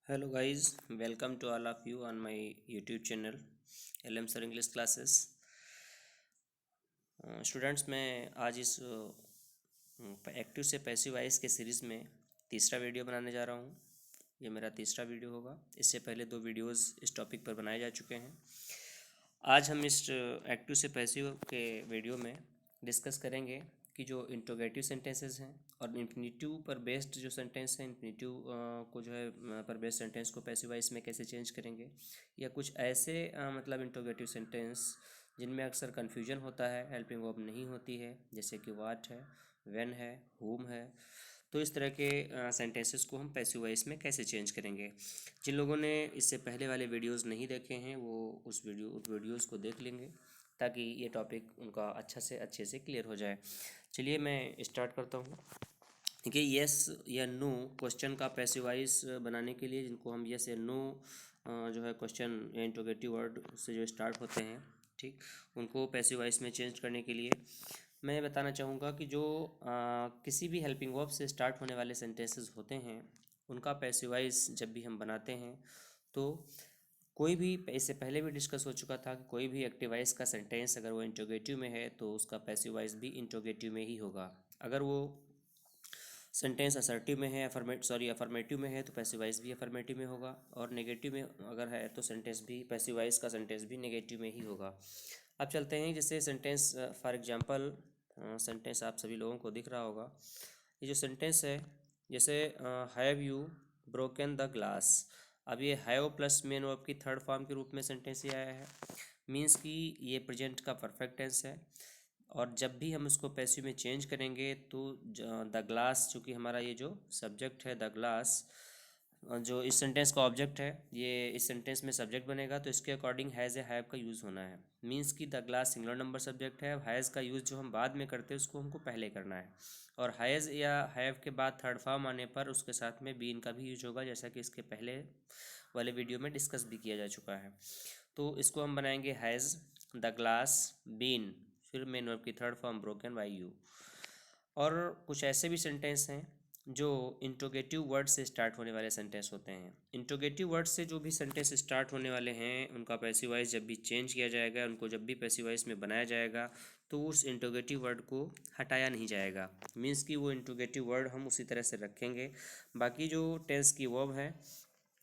Hello guys, welcome to all of you on my YouTube channel LM Sir English Classes। Students मैं आज इस active से passive voice के series में तीसरा वीडियो बनाने जा रहा हूँ। ये मेरा तीसरा वीडियो होगा। इससे पहले 2 वीडियोस इस टॉपिक पर बनाए जा चुके हैं। आज हम इस एक्टिव से पैसिव के वीडियो में डिस्कस करेंगे कि जो इंट्रोगेटिव सेंटेंसेस हैं और इन्फिनेटिव पर बेस्ड जो सेंटेंस है, इन्फिनेटिव को जो है पर बेस्ड सेंटेंस को पैसिव वॉइस में कैसे चेंज करेंगे, या कुछ ऐसे मतलब इंट्रोगेटिव सेंटेंस जिनमें अक्सर कन्फ्यूजन होता है, हेल्पिंग वर्ब नहीं होती है, जैसे कि वाट है, व्हेन है, हुम है। तो इस तरह के सेंटेंसेस को हम पैसिव वॉइस में कैसे चेंज करेंगे। जिन लोगों ने इससे पहले वाले वीडियोस नहीं देखे हैं वो उस वीडियोस को देख लेंगे ताकि ये टॉपिक उनका अच्छे से क्लियर हो जाए। चलिए मैं स्टार्ट करता हूँ। देखिए, यस या नो क्वेश्चन का पैसिव वॉइस बनाने के लिए, जिनको हम यस या नो जो है क्वेश्चन या इंट्रोगेटिव वर्ड से जो स्टार्ट होते हैं, ठीक, उनको पैसिव वॉइस में चेंज करने के लिए मैं बताना चाहूँगा कि जो किसी भी हेल्पिंग वर्ब से स्टार्ट होने वाले सेंटेंसेस होते हैं उनका पैसिव वॉइस जब भी हम बनाते हैं तो कोई भी, इससे पहले भी डिस्कस हो चुका था कि कोई भी एक्टिव वॉइस का सेंटेंस अगर वो इंट्रोगेटिव में है तो उसका पैसिव वॉइस भी इंट्रोगेटिव में ही होगा। अगर वो सेंटेंस असर्टिव में है, अफर्मेटिव में है तो पैसिव वॉइस भी अफर्मेटिव में होगा, और नेगेटिव में अगर है तो सेंटेंस भी, पैसिव वॉइस का सेंटेंस भी नेगेटिव में ही होगा। अब चलते हैं, जैसे सेंटेंस फॉर एग्जांपल सेंटेंस आप सभी लोगों को दिख रहा होगा। ये जो सेंटेंस है, जैसे have you broken the glass. अब ये हैव प्लस मेन वर्ब की थर्ड फॉर्म के रूप में सेंटेंस ये आया है। मीन्स कि ये प्रेजेंट का परफेक्ट टेंस है, और जब भी हम इसको पैसिव में चेंज करेंगे तो द ग्लास, चूँकि हमारा ये जो सब्जेक्ट है द ग्लास, जो इस सेंटेंस का ऑब्जेक्ट है, ये इस सेंटेंस में सब्जेक्ट बनेगा तो इसके अकॉर्डिंग हैज़ या हैव का यूज़ होना है। मीन्स कि the glass singular number subject है, हैज़ का यूज़ जो हम बाद में करते हैं उसको हमको पहले करना है, और हैज़ या हैव के बाद थर्ड फॉर्म आने पर उसके साथ में बीन का भी यूज होगा, जैसा कि इसके पहले वाले वीडियो में डिस्कस भी किया जा चुका है। तो इसको हम बनाएंगे हैज़ द ग्लास बीन, फिर मेन वर्ब की third form broken by you. और कुछ ऐसे भी सेंटेंस हैं जो इंट्रोगेटिव वर्ड से स्टार्ट होने वाले सेंटेंस होते हैं। इंट्रोगेटिव वर्ड से जो भी सेंटेंस स्टार्ट होने वाले हैं उनका पैसिव वॉइस जब भी चेंज किया जाएगा, उनको जब भी पैसिव वॉइस में बनाया जाएगा तो उस इंट्रोगेटिव वर्ड को हटाया नहीं जाएगा। मीन्स कि वो इंट्रोगेटिव वर्ड हम उसी तरह से रखेंगे। बाकी जो टेंस की वर्ब है,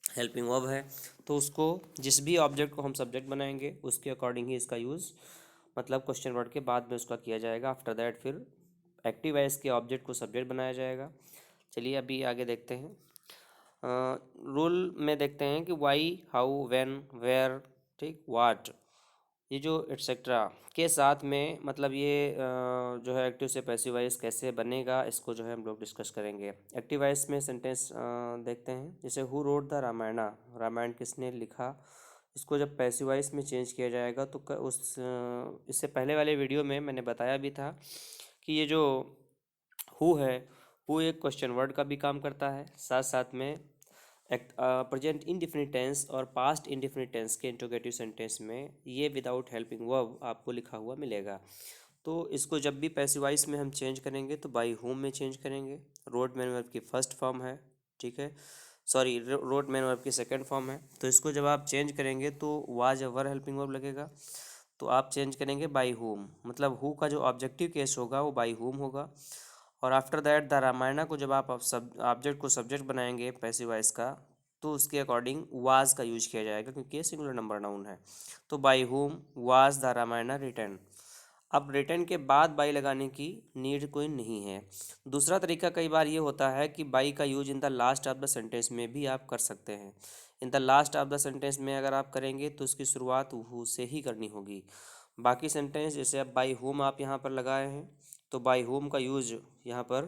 हेल्पिंग वर्ब है, तो उसको जिस भी ऑब्जेक्ट को हम सब्जेक्ट बनाएंगे उसके अकॉर्डिंग ही इसका यूज़, मतलब क्वेश्चन वर्ड के बाद में उसका किया जाएगा। आफ्टर दैट फिर एक्टिव वॉइस के ऑब्जेक्ट को सब्जेक्ट बनाया जाएगा। चलिए अभी आगे देखते हैं। रूल में देखते हैं कि वाई, हाउ, व्हेन, वेयर, ठीक, व्हाट, ये जो एट्सेट्रा के साथ में, मतलब ये जो है एक्टिव से पैसिव वॉइस कैसे बनेगा इसको जो है हम लोग डिस्कस करेंगे। एक्टिव वॉइस में सेंटेंस देखते हैं, जैसे who wrote the Ramayana, Ramayana किसने लिखा। इसको जब पैसिव वॉइस में चेंज किया जाएगा तो इससे पहले वाले वीडियो में मैंने बताया भी था कि ये जो हु है, हु एक क्वेश्चन वर्ड का भी काम करता है, साथ साथ में प्रेजेंट इंडेफिनिट टेंस और पास्ट इंडेफिनिट टेंस के इंट्रोगेटिव सेंटेंस में ये विदाउट हेल्पिंग वर्ब आपको लिखा हुआ मिलेगा। तो इसको जब भी पैसिव वॉइस में हम चेंज करेंगे तो बाई होम में चेंज करेंगे। रोड मैन वर्ब की फर्स्ट फॉर्म है, ठीक है, सॉरी, रोड मैन वर्ब की सेकंड फॉर्म है। तो इसको जब आप चेंज करेंगे तो वाज या वर हेल्पिंग वर्ब लगेगा, तो आप चेंज करेंगे बाई होम, मतलब हु का जो ऑब्जेक्टिव केस होगा वो बाई होम होगा। और आफ्टर दैट द रामायणा को जब आप सब ऑब्जेक्ट को सब्जेक्ट बनाएंगे पैसिव वॉइस का, तो उसके अकॉर्डिंग वाज का यूज किया जाएगा क्योंकि ये सिंगुलर नंबर नाउन है। तो by whom was the Ramayana written. अब रिटर्न के बाद बाई लगाने की नीड कोई नहीं है। दूसरा तरीका कई बार ये होता है कि बाई का use in the last of the sentence में भी आप कर सकते हैं। इन the last of the sentence में अगर आप करेंगे तो उसकी शुरुआत हु से ही करनी होगी। बाकी सेंटेंस, जैसे अब बाई होम आप यहाँ पर लगाए हैं तो बाई होम का यूज यहाँ पर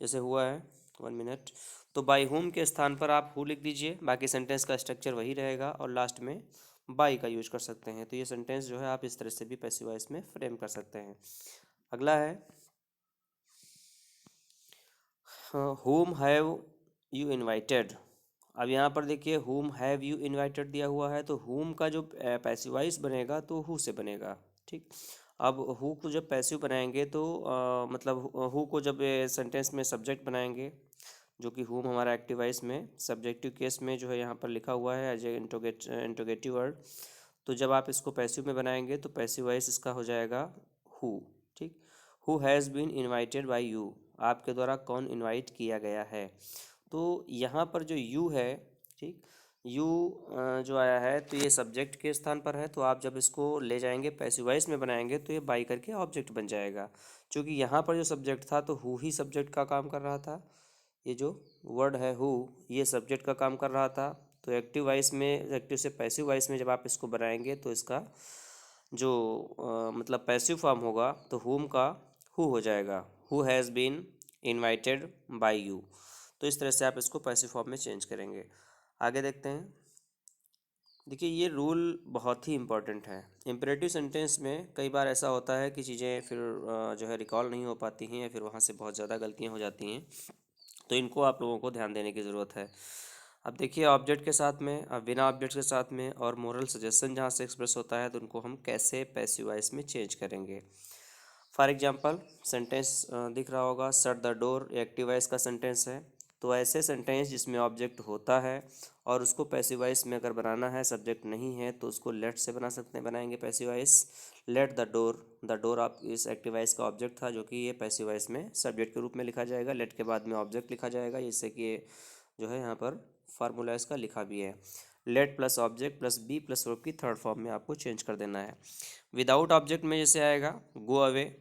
जैसे हुआ है, 1 मिनट, तो बाई होम के स्थान पर आप हु लिख दीजिए, बाकी सेंटेंस का स्ट्रक्चर वही रहेगा और लास्ट में बाई का यूज कर सकते हैं। तो ये सेंटेंस जो है आप इस तरह से भी पैसिव वॉइस में फ्रेम कर सकते हैं। अगला है whom हैव यू इनवाइटेड। अब यहाँ पर देखिए whom हैव यू इनवाइटेड दिया हुआ है, तो whom का जो पैसिव वॉइस बनेगा तो who से बनेगा, ठीक। अब who को जब पैसिव बनाएंगे तो मतलब who को जब सेंटेंस में सब्जेक्ट बनाएंगे जो कि whom हमारा एक्टिव वॉइस में सब्जेक्टिव केस में जो है यहाँ पर लिखा हुआ है एज ए इंट्रोगेटिव वर्ड। तो जब आप इसको पैसिव में बनाएंगे तो पैसिव वॉइस इसका हो जाएगा हु। ठीक, who has been invited by you, आपके द्वारा कौन इनवाइट किया गया है। तो यहाँ पर जो यू है, ठीक, यू जो आया है तो ये सब्जेक्ट के स्थान पर है, तो आप जब इसको ले जाएंगे पैसिव वॉइस में बनाएंगे तो ये बाई करके ऑब्जेक्ट बन जाएगा। क्योंकि यहाँ पर जो सब्जेक्ट था तो हु ही सब्जेक्ट का काम कर रहा था, ये जो वर्ड है हु ये सब्जेक्ट का काम कर रहा था। तो एक्टिव वॉइस में, एक्टिव से पैसिव वॉइस में जब आप इसको बनाएंगे तो इसका जो मतलब पैसिव फॉर्म होगा तो हुम का हु हो जाएगा, who has been invited by you. तो इस तरह से आप इसको पैसिव फॉर्म में चेंज करेंगे। आगे देखते हैं। देखिए ये रूल बहुत ही इम्पोर्टेंट है। इम्परेटिव सेंटेंस में कई बार ऐसा होता है कि चीज़ें फिर जो है रिकॉल नहीं हो पाती हैं या फिर वहाँ से बहुत ज़्यादा गलतियाँ हो जाती हैं, तो इनको आप लोगों को ध्यान देने की ज़रूरत है। अब देखिए ऑब्जेक्ट के साथ में, अब बिना ऑब्जेक्ट के साथ में और मोरल सजेशन जहाँ से एक्सप्रेस होता है तो उनको हम कैसे पैसिव वॉइस में चेंज करेंगे। फॉर एग्जांपल सेंटेंस दिख रहा होगा, shut the door, active voice का सेंटेंस है। तो ऐसे सेंटेंस जिसमें ऑब्जेक्ट होता है और उसको पैसिव वॉइस में अगर बनाना है, सब्जेक्ट नहीं है, तो उसको लेट से बना सकते हैं, बनाएंगे passive voice. Let the door, the door आप इस एक्टिव वॉइस का ऑब्जेक्ट था जो कि ये पैसिव वॉइस में सब्जेक्ट के रूप में लिखा जाएगा, लेट के बाद में ऑब्जेक्ट लिखा जाएगा, जिससे कि ये जो है यहाँ पर फार्मूला इसका लिखा भी है। Let plus object plus be plus verb की थर्ड फॉर्म में आपको चेंज कर देना है। विदाउट ऑब्जेक्ट में जैसे आएगा गो अवे।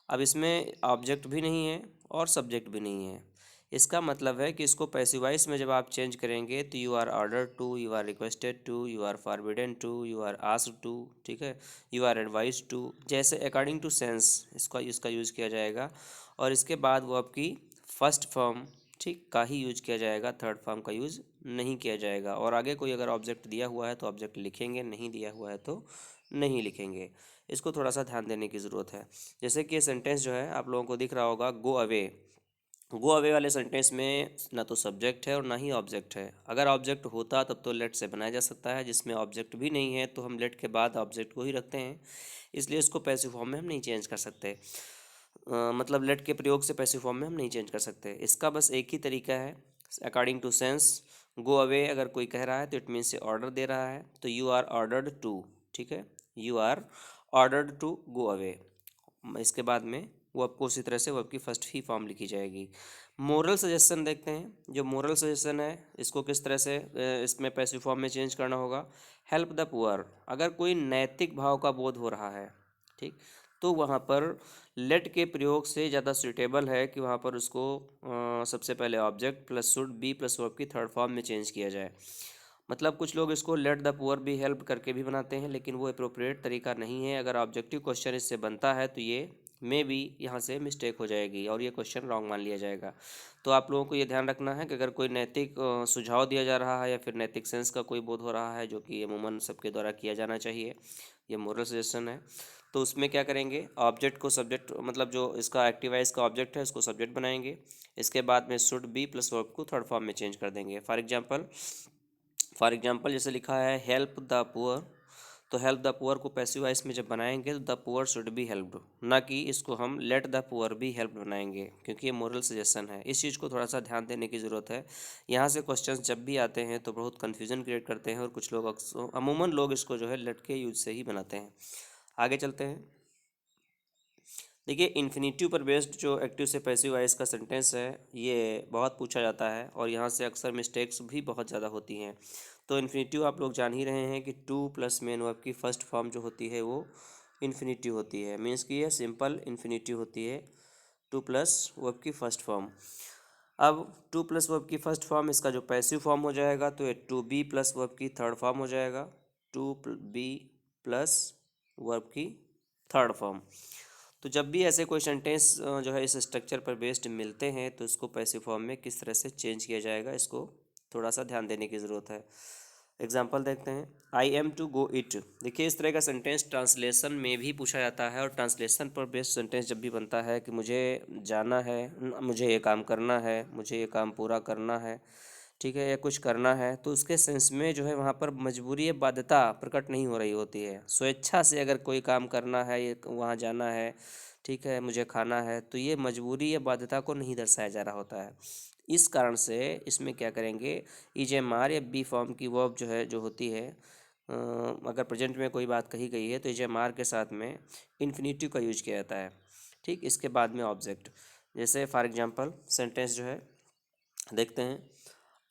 अब इसमें ऑब्जेक्ट भी नहीं है और सब्जेक्ट भी नहीं है, इसका मतलब है कि इसको पैसिव वॉइस में जब आप चेंज करेंगे तो you are order to, you are requested to, you are forbidden to, you are asked to, ठीक है, यू आर एडवाइज टू, जैसे अकॉर्डिंग टू सेंस इसका यूज़ किया जाएगा। और इसके बाद वो आपकी फर्स्ट फॉर्म, ठीक, का ही यूज किया जाएगा, थर्ड फॉर्म का यूज़ नहीं किया जाएगा। और आगे कोई अगर ऑब्जेक्ट दिया हुआ है तो ऑब्जेक्ट लिखेंगे, नहीं दिया हुआ है तो नहीं लिखेंगे। इसको थोड़ा सा ध्यान देने की ज़रूरत है। जैसे कि ये सेंटेंस जो है आप लोगों को दिख रहा होगा, गो अवे। गो अवे वाले सेंटेंस में ना तो सब्जेक्ट है और ना ही ऑब्जेक्ट है। अगर ऑब्जेक्ट होता तब तो लेट से बनाया जा सकता है, जिसमें ऑब्जेक्ट भी नहीं है तो हम लेट के बाद ऑब्जेक्ट को ही रखते हैं, इसलिए इसको पैसिव फॉर्म में हम नहीं चेंज कर सकते। मतलब लेट के प्रयोग से पैसिव फॉर्म में हम नहीं चेंज कर सकते। इसका बस एक ही तरीका है, according to sense. Go away अगर कोई कह रहा है तो इट मीन से ऑर्डर दे रहा है, तो यू आर ऑर्डर्ड टू, ठीक है, you are ordered to go away. इसके बाद में वो आपको उसी तरह से वो आपकी फर्स्ट ही फॉर्म लिखी जाएगी। मोरल सजेशन देखते हैं। जो मोरल सजेशन है इसको किस तरह से इसमें पैसिव फॉर्म में चेंज करना होगा। हेल्प द पुअर, अगर कोई नैतिक भाव का बोध हो रहा है, ठीक, तो वहाँ पर लेट के प्रयोग से ज़्यादा सुटेबल है कि वहाँ पर उसको सबसे पहले object plus should be plus verb की थर्ड फॉर्म में चेंज किया जाए। मतलब कुछ लोग इसको लेट द पुअर भी हेल्प करके भी बनाते हैं, लेकिन वो अप्रोप्रिएट तरीका नहीं है। अगर ऑब्जेक्टिव क्वेश्चन इससे बनता है तो ये मे भी यहाँ से मिस्टेक हो जाएगी और ये क्वेश्चन रॉन्ग मान लिया जाएगा। तो आप लोगों को ये ध्यान रखना है कि अगर कोई नैतिक सुझाव दिया जा रहा है या फिर नैतिक सेंस का कोई बोध हो रहा है, जो कि अमूमन सबके द्वारा किया जाना चाहिए, ये मोरल सजेशन है, तो उसमें क्या करेंगे, ऑब्जेक्ट को सब्जेक्ट, मतलब जो इसका एक्टिवाइज का ऑब्जेक्ट है उसको सब्जेक्ट बनाएंगे। इसके बाद में शुड बी प्लस वर्ब को थर्ड फॉर्म में चेंज कर देंगे। फॉर एग्जाम्पल जैसे लिखा है हेल्प द पुअर, तो हेल्प द पुअर को पैसिव वॉइस में जब बनाएंगे तो the poor should be helped, ना कि इसको हम let the poor B help बनाएंगे, क्योंकि ये मोरल सजेशन है। इस चीज़ को थोड़ा सा ध्यान देने की ज़रूरत है। यहाँ से क्वेश्चंस जब भी आते हैं तो बहुत कन्फ्यूजन क्रिएट करते हैं और कुछ लोग अमूमन लोग इसको जो है लेट के यूज से ही बनाते हैं। आगे चलते हैं। देखिए इन्फिनेटिव पर बेस्ड जो एक्टिव से पैसिव वॉइस का सेंटेंस है ये बहुत पूछा जाता है और यहाँ से अक्सर मिस्टेक्स भी बहुत ज़्यादा होती हैं। तो इन्फिनेटिव आप लोग जान ही रहे हैं कि टू प्लस मेन वर्ब की फर्स्ट फॉर्म जो होती है वो इन्फिनेटिव होती है, मीन्स कि ये सिंपल इन्फिनेटिव होती है, टू प्लस वर्ब की फर्स्ट फॉर्म। अब टू प्लस वर्ब की फर्स्ट फॉर्म, इसका जो पैसिव फॉर्म हो जाएगा तो ये टू बी प्लस वर्ब की थर्ड फॉर्म हो जाएगा, टू बी प्लस वर्ब की थर्ड फॉर्म। तो जब भी ऐसे कोई सेंटेंस जो है इस स्ट्रक्चर पर बेस्ड मिलते हैं तो इसको पैसिव फॉर्म में किस तरह से चेंज किया जाएगा, इसको थोड़ा सा ध्यान देने की ज़रूरत है। एग्जाम्पल देखते हैं, I am to go it. देखिए इस तरह का सेंटेंस ट्रांसलेशन में भी पूछा जाता है और ट्रांसलेशन पर बेस्ड सेंटेंस जब भी बनता है कि मुझे जाना है, मुझे ये काम करना है, मुझे ये काम पूरा करना है, ठीक है, या कुछ करना है, तो उसके सेंस में जो है वहाँ पर मजबूरी या बाध्यता प्रकट नहीं हो रही होती है। स्वेच्छा से अगर कोई काम करना है, ये वहाँ जाना है, ठीक है, मुझे खाना है, तो ये मजबूरी या बाध्यता को नहीं दर्शाया जा रहा होता है। इस कारण से इसमें क्या करेंगे, इज एम आर या बी फॉर्म की वर्ब जो है, जो होती है, अगर प्रेजेंट में कोई बात कही गई है तो इज एम आर के साथ में इन्फिनेटिव का यूज किया जाता है। ठीक, इसके बाद में ऑब्जेक्ट। जैसे फॉर एग्जांपल सेंटेंस जो है देखते हैं,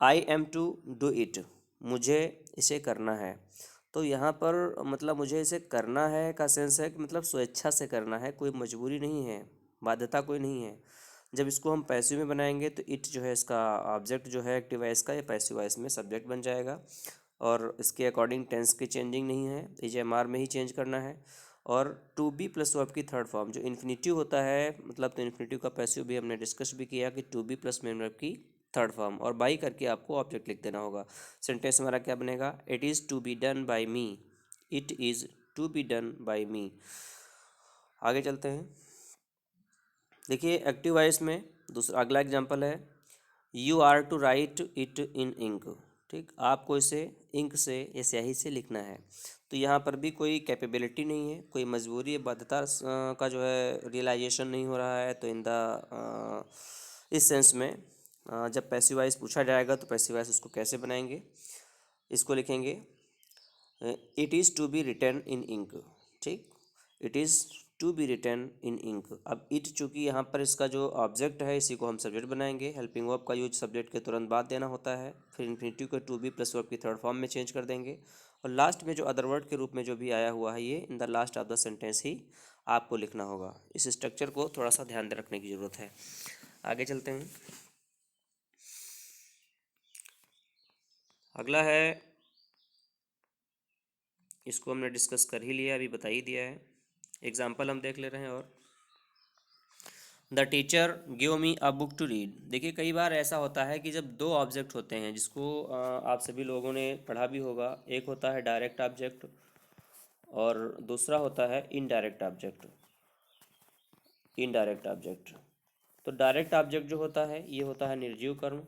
I am to do it, मुझे इसे करना है। तो यहाँ पर मतलब मुझे इसे करना है का सेंस है कि मतलब स्वेच्छा से करना है, कोई मजबूरी नहीं है, बाध्यता कोई नहीं है। जब इसको हम पैसिव में बनाएंगे तो इट जो है इसका ऑब्जेक्ट जो है एक्टिव वॉइस का, या पैसिव वॉइस में सब्जेक्ट बन जाएगा। और इसके अकॉर्डिंग टेंस की चेंजिंग नहीं है, इज एम आर में ही चेंज करना है। और टू बी प्लस वर्ब की थर्ड फॉर्म जो इन्फिनेटिव होता है, मतलब तो इन्फिनेटिव का पैसिव भी हमने डिस्कस भी किया कि to be plus main verb की थर्ड फॉर्म, और बाई करके आपको ऑब्जेक्ट लिख देना होगा। सेंटेंस हमारा क्या बनेगा, it is to be done by me, it is to be done by me. आगे चलते हैं, देखिए एक्टिव वॉइस में दूसरा अगला एग्जांपल है, you are to write it in ink. ठीक, आपको इसे इंक से या स्याही से लिखना है। तो यहाँ पर भी कोई कैपेबिलिटी नहीं है, कोई मजबूरी या बाध्यता का जो है रियलाइजेशन नहीं हो रहा है। तो इन द इस सेंस में जब पैसिव वॉइस पूछा जाएगा तो पैसिव वॉइस उसको कैसे बनाएंगे, इसको लिखेंगे it is to be written in ink. ठीक, it is to be written in ink. अब इट चूँकि यहाँ पर इसका जो ऑब्जेक्ट है, इसी को हम सब्जेक्ट बनाएंगे। हेल्पिंग वर्ब का यूज सब्जेक्ट के तुरंत बाद देना होता है। फिर इन्फिनेटिव को टू बी प्लस वर्ब की थर्ड फॉर्म में चेंज कर देंगे। और लास्ट में जो अदर वर्ड के रूप में जो भी आया हुआ है, ये in the last of the sentence ही आपको लिखना होगा। इस स्ट्रक्चर को थोड़ा सा ध्यान रखने की ज़रूरत है। आगे चलते हैं, अगला है, इसको हमने डिस्कस कर ही लिया, अभी बता ही दिया है। एग्जाम्पल हम देख ले रहे हैं। और the teacher give me a book to read. देखिए कई बार ऐसा होता है कि जब दो ऑब्जेक्ट होते हैं, जिसको आप सभी लोगों ने पढ़ा भी होगा, एक होता है डायरेक्ट ऑब्जेक्ट और दूसरा होता है इनडायरेक्ट ऑब्जेक्ट। इनडायरेक्ट ऑब्जेक्ट, तो डायरेक्ट ऑब्जेक्ट जो होता है ये होता है निर्जीव कर्म,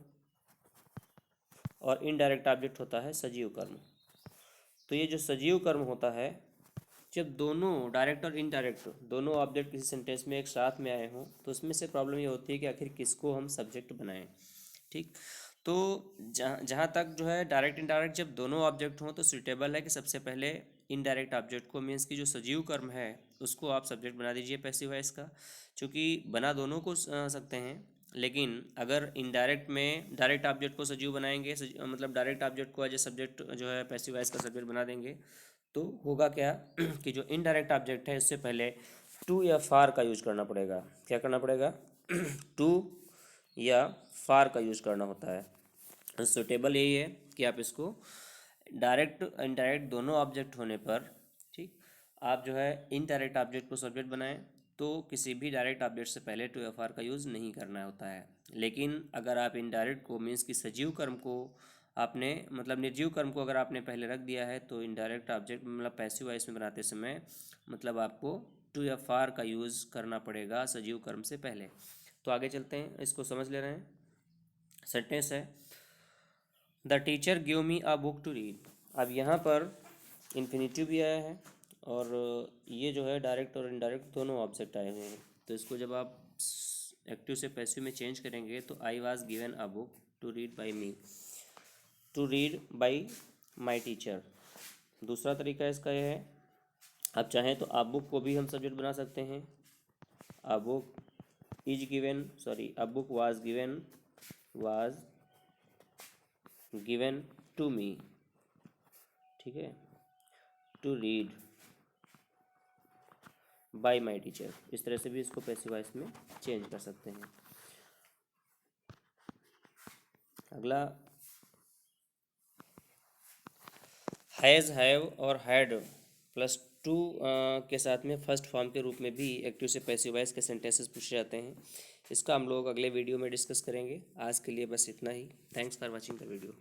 और इनडायरेक्ट ऑब्जेक्ट होता है सजीव कर्म। तो ये जो सजीव कर्म होता है, जब दोनों डायरेक्ट और इनडायरेक्ट दोनों ऑब्जेक्ट किसी सेंटेंस में एक साथ में आए हों, तो उसमें से प्रॉब्लम ये होती है कि आखिर किसको हम सब्जेक्ट बनाएं। ठीक, तो जहाँ जहाँ तक जो है डायरेक्ट इनडायरेक्ट जब दोनों ऑब्जेक्ट हों तो सुटेबल है कि सबसे पहले इनडायरेक्ट ऑब्जेक्ट को, मीन्स की जो सजीव कर्म है उसको आप सब्जेक्ट बना दीजिए पैसिव वॉइस का। चूँकि बना दोनों को सकते हैं, लेकिन अगर इनडायरेक्ट में डायरेक्ट ऑब्जेक्ट को सजीव बनाएंगे, मतलब डायरेक्ट ऑब्जेक्ट को एज ए सब्जेक्ट जो है पैसिव वॉइस का सब्जेक्ट बना देंगे, तो होगा क्या कि जो इनडायरेक्ट ऑब्जेक्ट है इससे पहले टू या फार का यूज करना पड़ेगा। क्या करना पड़ेगा टू या फार का यूज करना होता है। सुटेबल यही है कि आप इसको डायरेक्ट इनडायरेक्ट दोनों ऑब्जेक्ट होने पर, ठीक, आप जो है इनडायरेक्ट ऑब्जेक्ट को सब्जेक्ट बनाएं तो किसी भी डायरेक्ट ऑब्जेक्ट से पहले टू या फार का यूज़ नहीं करना होता है। लेकिन अगर आप इनडायरेक्ट को, मीन्स कि सजीव कर्म को आपने, मतलब निर्जीव कर्म को अगर आपने पहले रख दिया है, तो इनडायरेक्ट ऑब्जेक्ट मतलब पैसिव वॉइस में बनाते समय मतलब आपको टू या फार का यूज़ करना पड़ेगा सजीव कर्म से पहले। तो आगे चलते हैं, इसको समझ ले रहे हैं। सेंटेंस है, the teacher give me a book to read. अब यहाँ पर इन्फिनेटिव भी आया है और ये जो है डायरेक्ट और इनडायरेक्ट दोनों ऑब्जेक्ट आए हुए हैं। तो इसको जब आप एक्टिव से पैसिव में चेंज करेंगे तो I was given a book to read by me, to read by my teacher. दूसरा तरीका इसका यह है, आप चाहें तो आ बुक को भी हम सब्जेक्ट बना सकते हैं। A book is given, sorry, a book was given to me, ठीक है, to read by my teacher. इस तरह से भी इसको पैसिव वॉइस में चेंज कर सकते हैं। अगला हैज़, हैव और हैड प्लस टू के साथ में फर्स्ट फॉर्म के रूप में भी एक्टिव से पैसिव वॉइस के सेंटेंसेस पूछे जाते हैं। इसका हम लोग अगले वीडियो में डिस्कस करेंगे। आज के लिए बस इतना ही। Thanks for watching the video.